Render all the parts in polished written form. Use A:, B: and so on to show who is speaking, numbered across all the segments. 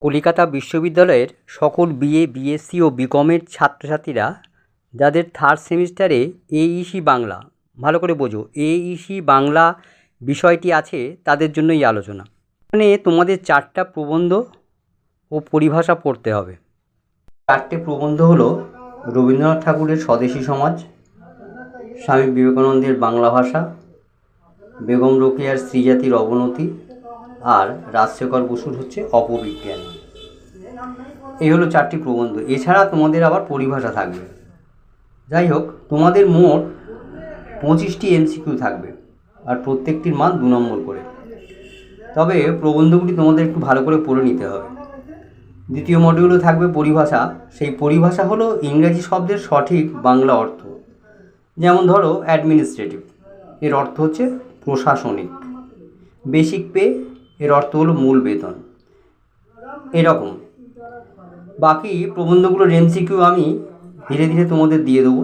A: কলিকাতা বিশ্ববিদ্যালয়ের সকল BA, BSc ও বিকমের ছাত্রছাত্রীরা যাদের থার্ড সেমিস্টারে এইসি বাংলা, ভালো করে বোঝো, এইসি বাংলা বিষয়টি আছে তাদের জন্য এই আলোচনা। এখানে তোমাদের 4টা প্রবন্ধ ও পরিভাষা পড়তে হবে। 4টে প্রবন্ধ হলো রবীন্দ্রনাথ ঠাকুরের স্বদেশী সমাজ, স্বামী বিবেকানন্দের বাংলা ভাষা, বেগম রোকেয়ার স্ত্রীজাতির অবনতি, আর রাজশেখর বসুর হচ্ছে অপবিজ্ঞান। এই হলো 4টি প্রবন্ধ। এছাড়া তোমাদের আবার পরিভাষা থাকবে। যাই হোক, তোমাদের মোট 25টি এমসিকিউ থাকবে, আর প্রত্যেকটির মান 2 নম্বর করে। তবে প্রবন্ধগুলি তোমাদের একটু ভালো করে পড়ে নিতে হবে। দ্বিতীয় মডিউলে থাকবে পরিভাষা। সেই পরিভাষা হলো ইংরেজি শব্দের সঠিক বাংলা অর্থ। যেমন ধরো অ্যাডমিনিস্ট্রেটিভ, এর অর্থ হচ্ছে প্রশাসনিক। বেসিক পে, এর অর্থ হলো মূল বেতন। এরকম বাকি প্রবন্ধগুলোর এমসিকিউ আমি ধীরে ধীরে তোমাদের দিয়ে দেবো।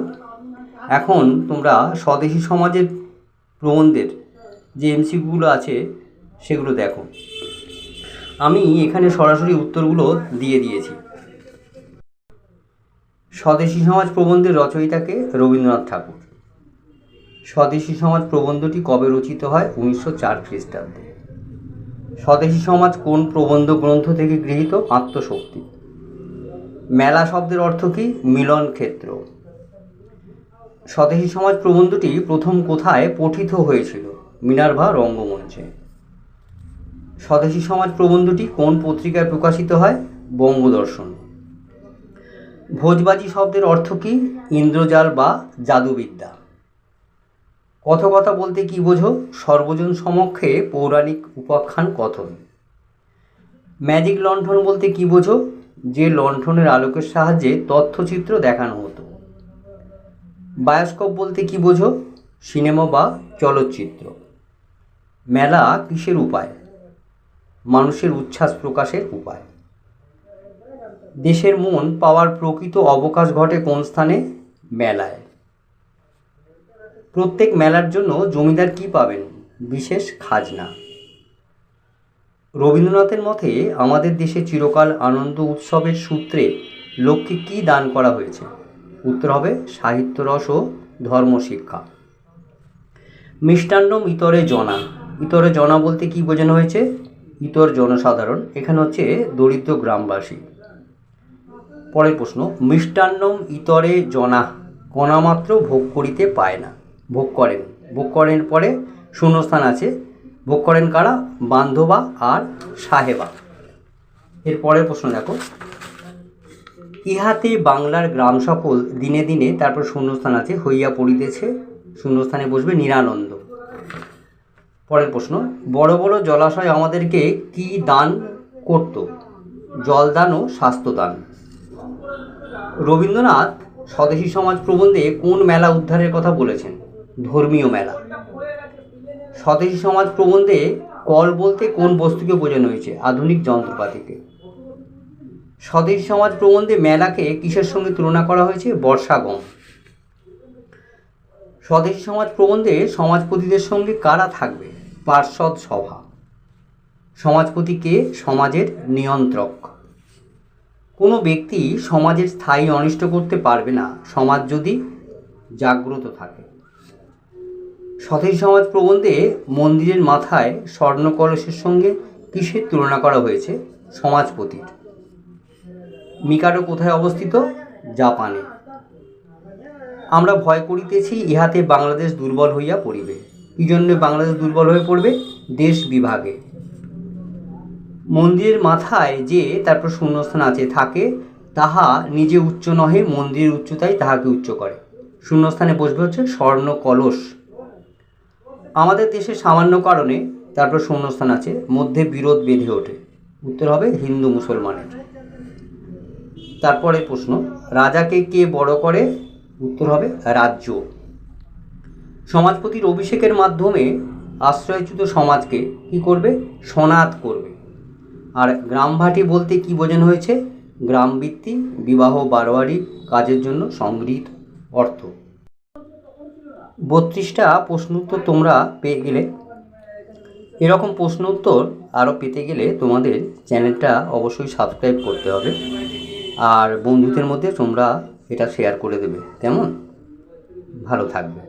A: এখন তোমরা স্বদেশী সমাজের প্রবন্ধের যে এমসিকিউগুলো আছে সেগুলো দেখো। আমি এখানে সরাসরি উত্তরগুলো দিয়ে দিয়েছি। স্বদেশী সমাজ প্রবন্ধের রচয়িতাকে রবীন্দ্রনাথ ঠাকুর। স্বদেশী সমাজ প্রবন্ধটি কবে রচিত হয়? 1904 খ্রিস্টাব্দে। স্বদেশী সমাজ কোন প্রবন্ধ গ্রন্থ থেকে গৃহীত? আত্মশক্তি। মেলা শব্দের অর্থ কী? মিলন ক্ষেত্র। স্বদেশী সমাজ প্রবন্ধটি প্রথম কোথায় পঠিত হয়েছিল? মিনার্ভা রঙ্গমঞ্চে। স্বদেশী সমাজ প্রবন্ধটি কোন পত্রিকায় প্রকাশিত হয়? বঙ্গদর্শন। ভোজবাজি শব্দের অর্থ কী? ইন্দ্রজাল বা জাদুবিদ্যা। কথকতা বলতে কী বোঝো? সর্বজন সমক্ষে পৌরাণিক উপাখ্যান কথন। ম্যাজিক লণ্ঠন বলতে কী বোঝো? যে লণ্ঠনের আলোকের সাহায্যে তথ্যচিত্র দেখানো হতো। বায়োস্কোপ বলতে কী বোঝো? সিনেমা বা চলচ্চিত্র। মেলা কিসের উপায়? মানুষের উচ্ছ্বাস প্রকাশের উপায়। দেশের মন পাওয়ার প্রকৃত অবকাশ ঘটে কোন স্থানে? মেলায়। প্রত্যেক মেলার জন্য জমিদার কী পাবেন? বিশেষ খাজনা। রবীন্দ্রনাথের মতে আমাদের দেশে চিরকাল আনন্দ উৎসবের সূত্রে লোককে কী দান করা হয়েছে? উত্তর হবে সাহিত্যরস ও ধর্মশিক্ষা। মিষ্টান্নম ইতরে জনা। ইতরে জনা বলতে কী বোঝানো হয়েছে? ইতর জনসাধারণ, এখানে হচ্ছে দরিদ্র গ্রামবাসী। পরের প্রশ্ন, মিষ্টান্নম ইতরে জনা কণামাত্র ভোগ করিতে পায় না। ভোগ করেন। ভোগ করেন পরে শূন্যস্থান আছে। ভোগ করেন কারা? বান্ধবা আর সাহেবা। এর পরের প্রশ্ন দেখো, ইহাতে বাংলার গ্রাম সকল দিনে দিনে, তারপর শূন্যস্থান আছে, হইয়া পড়িতেছে, শূন্যস্থানে বসবে নিরানন্দ। পরের প্রশ্ন, বড় বড় জলাশয় আমাদেরকে কি দান করত? জলদান ও স্বাস্থ্যদান। রবীন্দ্রনাথ স্বদেশী সমাজ প্রবন্ধে কোন মেলা উদ্ধারের কথা বলেছেন? ধর্মীয় মেলা। স্বদেশী সমাজ প্রবন্ধে কল বলতে কোন বস্তুকে বোঝানো হয়েছে? আধুনিক যন্ত্রপাতিকে। স্বদেশী সমাজ প্রবন্ধে মেলাকে কিসের সঙ্গে তুলনা করা হয়েছে? বর্ষাগম। স্বদেশী সমাজ প্রবন্ধে সমাজপতিদের সঙ্গে কারা থাকবে? পার্ষদ সভা। সমাজপতি কে? সমাজের নিয়ন্ত্রক। কোনো ব্যক্তি সমাজের স্থায়ী অনিষ্ট করতে পারবে না সমাজ যদি জাগ্রত থাকে। স্বদেশী সমাজ প্রবন্ধে মন্দিরের মাথায় স্বর্ণ কলসের সঙ্গে কিসের তুলনা করা হয়েছে? সমাজপতির। মিকাডো কোথায় অবস্থিত? জাপানে। আমরা ভয় করিতেছি ইহাতে বাংলাদেশ দুর্বল হইয়া পড়িবে। কি জন্য বাংলাদেশ দুর্বল হয়ে পড়বে? দেশ বিভাগে। মন্দিরের মাথায় যে, তারপর শূন্যস্থান আছে, থাকে, তাহা নিজে উচ্চ নহে, মন্দিরের উচ্চতাই তাহাকে উচ্চ করে। শূন্যস্থানে বসবে হচ্ছে স্বর্ণ কলস। আমাদের দেশে সামান্য কারণে, তারপর শূন্যস্থান আছে, মধ্যে বিরোধ বেঁধে ওঠে। উত্তর হবে হিন্দু মুসলমানের। তারপরে প্রশ্ন, রাজাকে কে বড় করে? উত্তর হবে রাজ্য। সমাজপতির অভিষেকের মাধ্যমে আশ্রয়চ্যুত সমাজকে কি করবে? সনাত করবে। আর গ্রামভাটি বলতে কি বোঝানো হয়েছে? গ্রামভিত্তি, বিবাহ বারোয়ারি কাজের জন্য সংগৃহীত অর্থ। 32টা প্রশ্ন উত্তর তোমরা পেয়ে গেলে। এরকম প্রশ্ন উত্তর আরও পেতে গেলে তোমাদের চ্যানেলটা অবশ্যই সাবস্ক্রাইব করতে হবে, আর বন্ধুদের মধ্যে তোমরা এটা শেয়ার করে দেবে। কেমন? ভালো থাকবে।